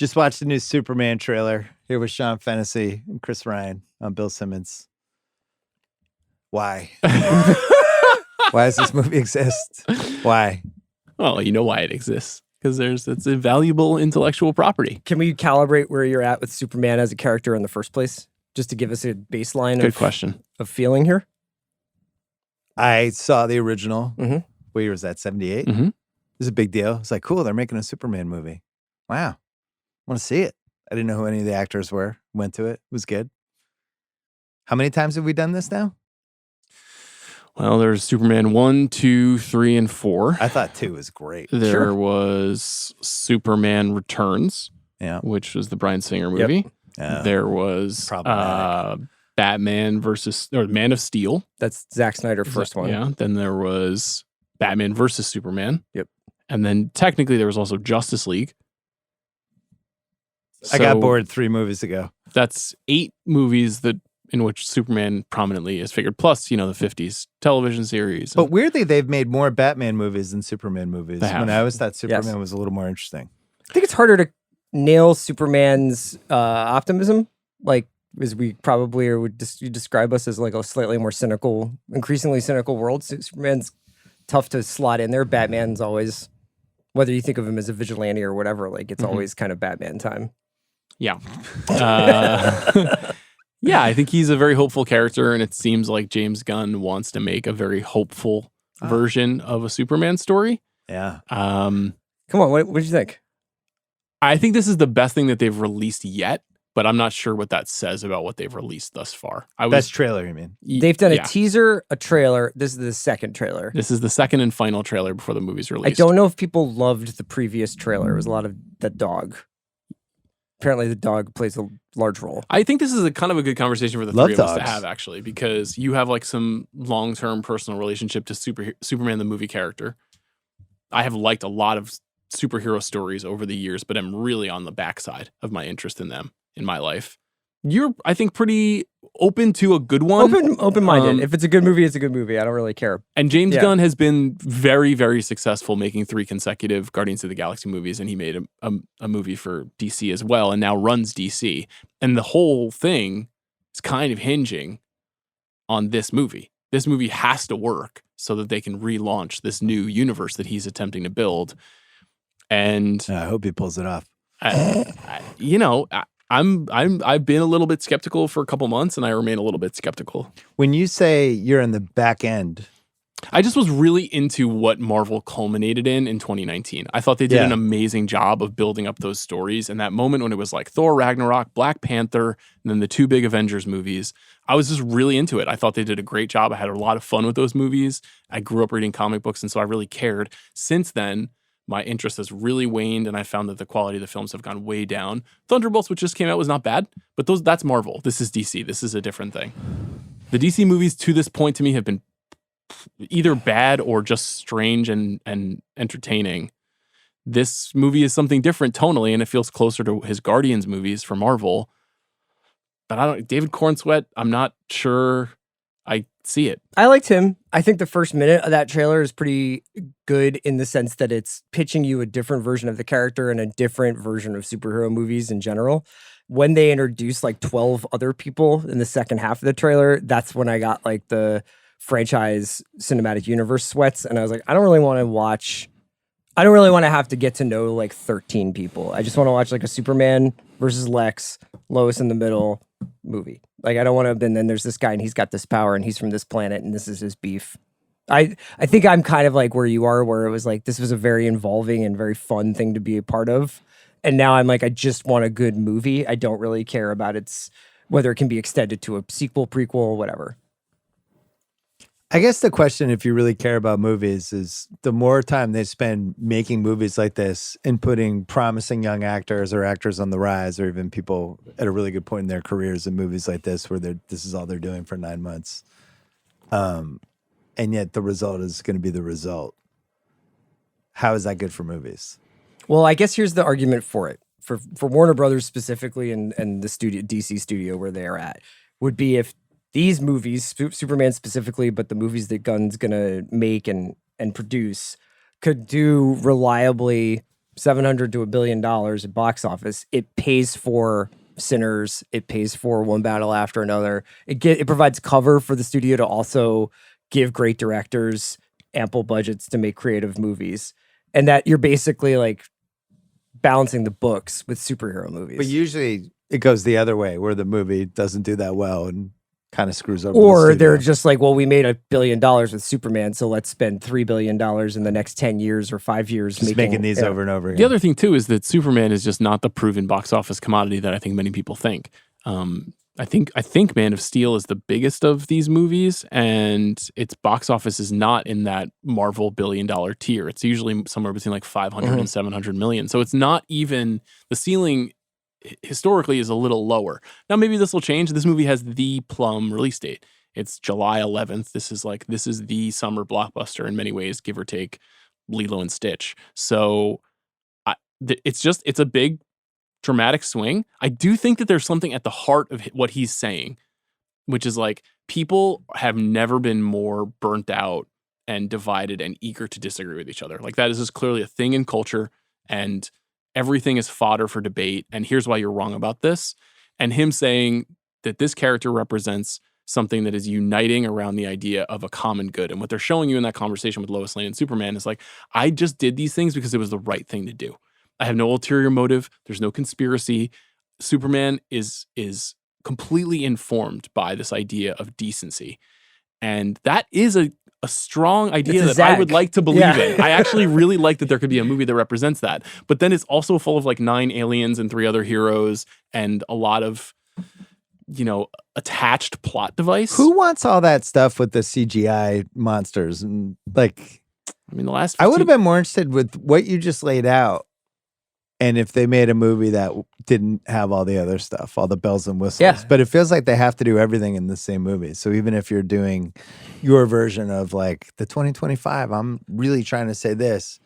Just watched the new Superman trailer. Here with Sean Fennessey and Chris Ryan on Bill Simmons. Why? Why does this movie exist? Why? Well, you know why it exists. Because it's a valuable intellectual property. Can we calibrate where you're at with Superman as a character in the first place? Just to give us a baseline Good question. Of feeling here? I saw the original. Mm-hmm. What year was that? 78? Mm-hmm. It was a big deal. It's like, cool, they're making a Superman movie. Wow. I want to see it. I didn't know who any of the actors were. Went to it. It was good. How many times have we done this now? Well, there's Superman 1, 2, 3, and 4. I thought 2 was great. There was Superman Returns, which was the Bryan Singer movie. Yep. There was Batman versus Man of Steel. That's Zack Snyder's first one. Yeah. Then there was Batman versus Superman. Yep. And then technically there was also Justice League. I got bored 3 movies ago. That's 8 movies in which Superman prominently is figured, plus, the 50s television series. But weirdly, they've made more Batman movies than Superman movies. They have. When I always thought Superman was a little more interesting. I think it's harder to nail Superman's optimism. Like, as we probably you describe us as like a slightly more cynical, increasingly cynical world. Superman's tough to slot in there. Batman's always, whether you think of him as a vigilante or whatever, like it's always kind of Batman time. Yeah. Yeah, I think he's a very hopeful character, and it seems like James Gunn wants to make a very hopeful version of a Superman story. Yeah. Come on, what did you think? I think this is the best thing that they've released yet, but I'm not sure what that says about what they've released thus far. Best trailer, you mean? They've done a teaser, a trailer. This is the second trailer. This is the second and final trailer before the movie's released. I don't know if people loved the previous trailer. It was a lot of the dog. Apparently the dog plays a large role. I think this is a kind of a good conversation for the three of us to have, actually, because you have like some long-term personal relationship to Superman the movie character. I have liked a lot of superhero stories over the years, but I'm really on the backside of my interest in them in my life. You're, I think, pretty open to a good one. Open-minded. If it's a good movie, it's a good movie. I don't really care. And James Gunn has been very, very successful making 3 consecutive Guardians of the Galaxy movies, and he made a movie for DC as well, and now runs DC. And the whole thing is kind of hinging on this movie. This movie has to work so that they can relaunch this new universe that he's attempting to build. And I hope he pulls it off. I've been a little bit skeptical for a couple months, and I remain a little bit skeptical. When you say you're in the back end, I just was really into what Marvel culminated in 2019. I thought they did an amazing job of building up those stories. And that moment when it was like Thor, Ragnarok, Black Panther, and then the 2 big Avengers movies, I was just really into it. I thought they did a great job. I had a lot of fun with those movies. I grew up reading comic books, and so I really cared. Since then, my interest has really waned, and I found that the quality of the films have gone way down. Thunderbolts, which just came out, was not bad, but that's Marvel. This is DC. This is a different thing. The DC movies to this point to me have been either bad or just strange and entertaining. This movie is something different tonally, and it feels closer to his Guardians movies for Marvel. But David Cornsweet, I'm not sure I see it. I liked him. I think the first minute of that trailer is pretty good in the sense that it's pitching you a different version of the character and a different version of superhero movies in general. When they introduce like 12 other people in the second half of the trailer, that's when I got like the franchise cinematic universe sweats. And I was like, I don't really want to have to get to know like 13 people. I just want to watch like a Superman versus Lex, Lois in the middle movie. Like, I don't want to, and then there's this guy and he's got this power and he's from this planet and this is his beef. I think I'm kind of like where you are, where it was like, this was a very involving and very fun thing to be a part of. And now I'm like, I just want a good movie. I don't really care about whether it can be extended to a sequel, prequel, whatever. I guess the question, if you really care about movies, is the more time they spend making movies like this and putting promising young actors or actors on the rise, or even people at a really good point in their careers in movies like this, where this is all they're doing for 9 months. And yet the result is going to be the result. How is that good for movies? Well, I guess here's the argument for it. For Warner Brothers specifically and the DC studio where they are at, would be if these movies, Superman specifically, but the movies that Gunn's going to make and produce, could do reliably $700 to $1 billion at box office, it pays for Sinners, it pays for One Battle After Another. It provides cover for the studio to also give great directors ample budgets to make creative movies, and that you're basically like balancing the books with superhero movies. But usually it goes the other way, where the movie doesn't do that well and kind of screws over. Or they're just like, well, we made $1 billion with Superman, so let's spend $3 billion in the next 10 years or 5 years just making these over and over again. The other thing too is that Superman is just not the proven box office commodity that I think many people think. I think Man of Steel is the biggest of these movies, and its box office is not in that Marvel $1 billion tier. It's usually somewhere between like 500 and 700 million. So it's not even, the ceiling historically is a little lower. Now maybe this will change. This movie has the plum release date. It's July 11th. This is the summer blockbuster in many ways, give or take Lilo and Stitch. So it's a big dramatic swing. I do think that there's something at the heart of what he's saying, which is like, people have never been more burnt out and divided and eager to disagree with each other. Like, that is just clearly a thing in culture, and everything is fodder for debate, and here's why you're wrong about this. And him saying that this character represents something that is uniting around the idea of a common good. And what they're showing you in that conversation with Lois Lane and Superman is like, I just did these things because it was the right thing to do. I have no ulterior motive. There's no conspiracy. Superman is completely informed by this idea of decency. And that is a strong idea that I would like to believe in. I actually really like that there could be a movie that represents that. But then it's also full of like 9 aliens and 3 other heroes and a lot of, attached plot device. Who wants all that stuff with the CGI monsters? And like, I mean, I would have been more interested with what you just laid out. And if they made a movie that didn't have all the other stuff, all the bells and whistles. Yeah. But it feels like they have to do everything in the same movie. So even if you're doing your version of like the 2025, I'm really trying to say this,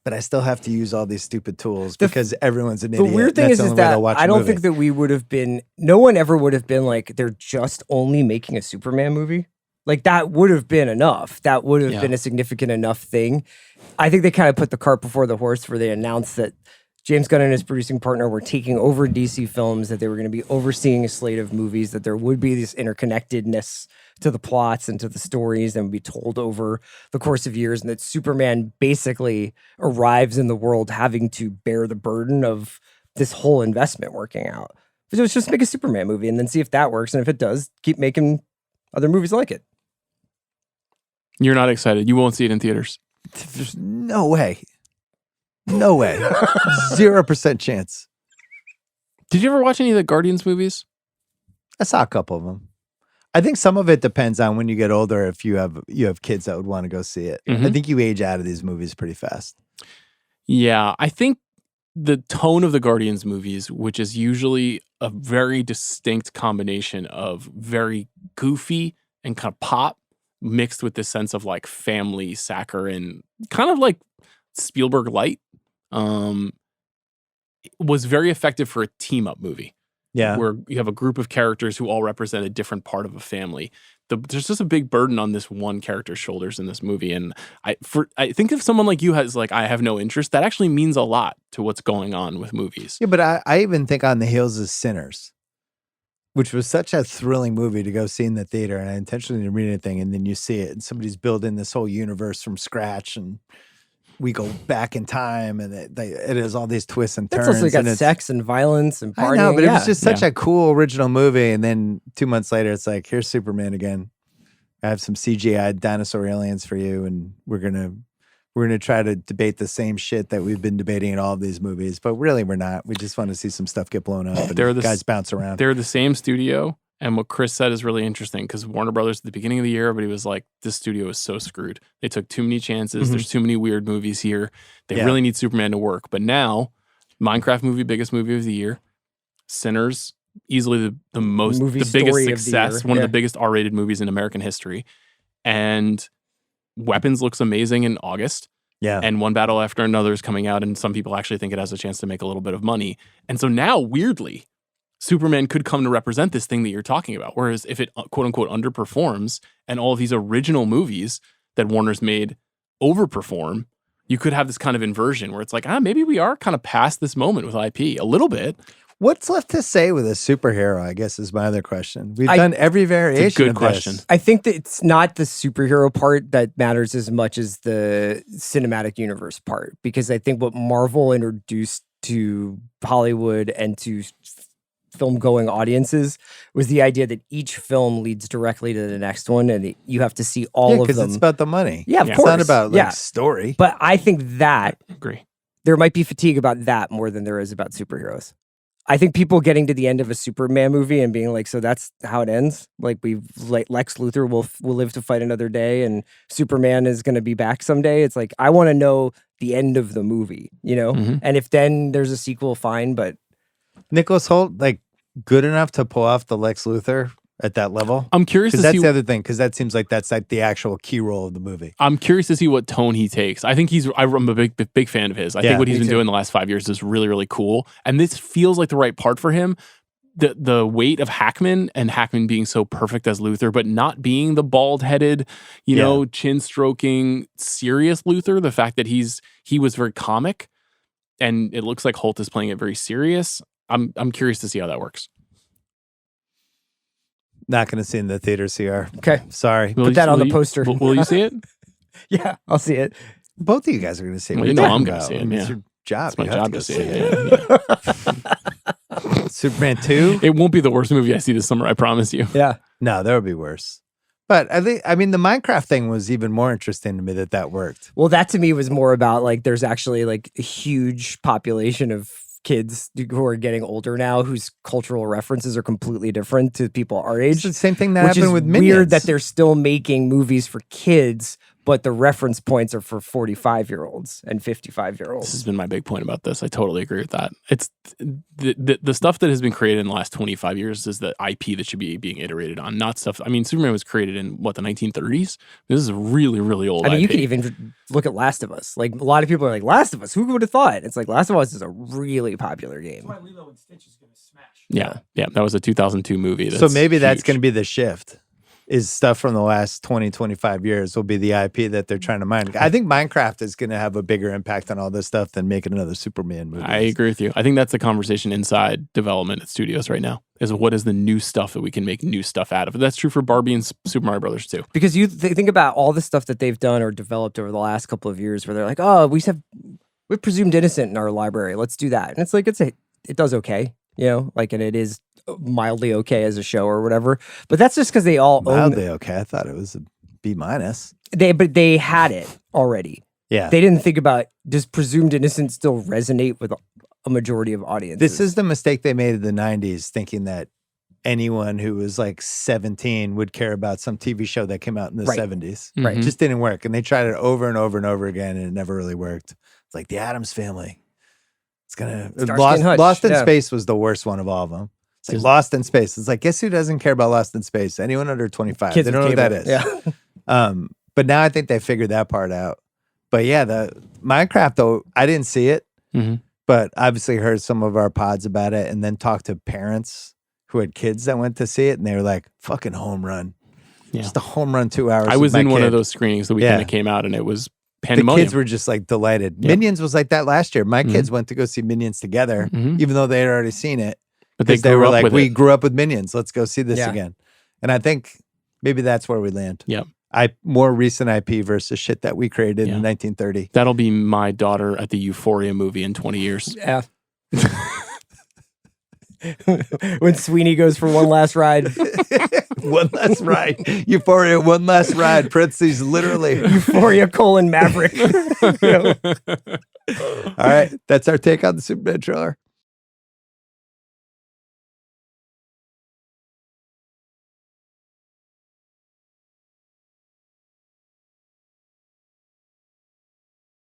but I still have to use all these stupid tools because everyone's an idiot. The weird thing is that I don't think that we would have been, no one ever would have been like, they're just only making a Superman movie. Like, that would have been enough. That would have been a significant enough thing. I think they kind of put the cart before the horse, where they announced that James Gunn and his producing partner were taking over DC Films, that they were going to be overseeing a slate of movies, that there would be this interconnectedness to the plots and to the stories that would be told over the course of years, and that Superman basically arrives in the world having to bear the burden of this whole investment working out. So it's just make a Superman movie and then see if that works, and if it does, keep making other movies like it. You're not excited. You won't see it in theaters. There's no way. No way. 0% chance. Did you ever watch any of the Guardians movies? I saw a couple of them. I think some of it depends on when you get older, if you have kids that would want to go see it. I think you age out of these movies pretty fast. Yeah, I think the tone of the Guardians movies, which is usually a very distinct combination of very goofy and kind of pop, mixed with this sense of like family saccharine, kind of like Spielberg light, was very effective for a team-up movie. Yeah. Where you have a group of characters who all represent a different part of a family. There's just a big burden on this one character's shoulders in this movie. And I think if someone like you has like, I have no interest, that actually means a lot to what's going on with movies. Yeah, but I even think on the heels of Sinners, which was such a thrilling movie to go see in the theater, and I intentionally didn't read anything, and then you see it, and somebody's building this whole universe from scratch, and we go back in time, and it has all these twists and turns. It's also got sex and violence and partying. I know, but it was just such a cool original movie, and then 2 months later, it's like, here's Superman again. I have some CGI dinosaur aliens for you, and we're gonna try to debate the same shit that we've been debating in all of these movies, but really we're not. We just want to see some stuff get blown up and guys bounce around. They're the same studio, and what Chris said is really interesting, because Warner Brothers at the beginning of the year, everybody was like, this studio is so screwed. They took too many chances. There's too many weird movies here. They really need Superman to work. But now, Minecraft movie, biggest movie of the year. Sinners, easily the biggest success, one of the biggest R-rated movies in American history. And Weapons looks amazing in August. Yeah. And One Battle After Another is coming out, and some people actually think it has a chance to make a little bit of money. And so now, weirdly, Superman could come to represent this thing that you're talking about. Whereas if it, quote unquote, underperforms and all of these original movies that Warner's made overperform, you could have this kind of inversion where it's like, maybe we are kind of past this moment with IP a little bit. What's left to say with a superhero, I guess, is my other question. We've done every variation it's a good of question. this. I think that it's not the superhero part that matters as much as the cinematic universe part, because I think what Marvel introduced to Hollywood and to film-going audiences was the idea that each film leads directly to the next one, and you have to see all of them. Because it's about the money. Yeah, of course. It's not about like story. But I think that Agree. there might be fatigue about that more than there is about superheroes. I think people getting to the end of a Superman movie and being like, so that's how it ends? Like Lex Luthor will live to fight another day and Superman is going to be back someday. It's like, I want to know the end of the movie, you know? Mm-hmm. And if then there's a sequel, fine, but... Nicholas Hoult, like, good enough to pull off the Lex Luthor at that level? I'm curious to see. That's the other thing, because that seems like that's like the actual key role of the movie. I'm curious to see what tone he takes. I think I'm a big fan of his. I think what he's been doing the last 5 years is really, really cool. And this feels like the right part for him. The weight of Hackman and Hackman being so perfect as Luthor, but not being the bald-headed, you know, chin-stroking, serious Luthor. The fact that he was very comic, and it looks like Holt is playing it very serious. I'm curious to see how that works. Not going to see in the theater, CR. Okay. Sorry. Put that on the poster. Will you see it? Yeah, I'll see it. Both of you guys are going to see it. Well, you know I'm going to see it. It's your job. It's my You have job go to see it. Yeah. Superman 2? It won't be the worst movie I see this summer, I promise you. Yeah. No, there would be worse. But I mean, the Minecraft thing was even more interesting to me that worked. Well, that to me was more about like there's actually like a huge population of kids who are getting older now whose cultural references are completely different to people our age. It's the same thing that which happened is with Minions. weird that they're still making movies for kids, but the reference points are for 45-year-olds and 55-year-olds. This has been my big point about this. I totally agree with that. It's the stuff that has been created in the last 25 years is the IP that should be being iterated on, not stuff. I mean, Superman was created in what, the 1930s? This is a really, really old IP. You could even look at Last of Us. Like, a lot of people are like, Last of Us, who would have thought? It's like, Last of Us is a really popular game. That's why Lilo and Stitch is going to smash. Yeah. That was a 2002 movie. So maybe that's huge. going to be the shift. Is stuff from the last 20, 25 years will be the IP that they're trying to mine. I think Minecraft is going to have a bigger impact on all this stuff than making another Superman movie. I agree with you. I think that's the conversation inside development at studios right now, is what is the new stuff that we can make new stuff out of. That's true for Barbie and Super Mario Brothers too. Because you think about all the stuff that they've done or developed over the last couple of years where they're like, oh, we have Presumed Innocent in our library. Let's do that. And it's like, it does okay, you know, like, and it is mildly okay as a show or whatever, but that's just because they all mildly okay. I thought it was a B-. But they had it already. Yeah, they didn't think about, does Presumed Innocent still resonate with a majority of audiences? This is the mistake they made in the 90s, thinking that anyone who was like 17 would care about some TV show that came out in the 70s. Right. It just didn't work, and they tried it over and over and over again, and it never really worked. It's like the Addams Family. It's gonna Lost in Space was the worst one of all of them. It's like Lost in Space. It's like, guess who doesn't care about Lost in Space? Anyone under 25. Kids they don't know what that is. Yeah. But now I think they figured that part out. But yeah, the Minecraft, though, I didn't see it, but obviously heard some of our pods about it, and then talked to parents who had kids that went to see it, and they were like, fucking home run. Yeah. Just a home run 2 hours. I was in one of those screenings the weekend it came out, and it was pandemonium. The kids were just like delighted. Yep. Minions was like that last year. My kids went to go see Minions together, even though they had already seen it. But they were like, we grew up with Minions. Let's go see this again. And I think maybe that's where we land. Yeah. More recent IP versus shit that we created in 1930. That'll be my daughter at the Euphoria movie in 20 years. Yeah. When Sweeney goes for one last ride. One last ride. Euphoria, one last ride. Parentheses, literally. Euphoria : Maverick. All right. That's our take on the Superman trailer.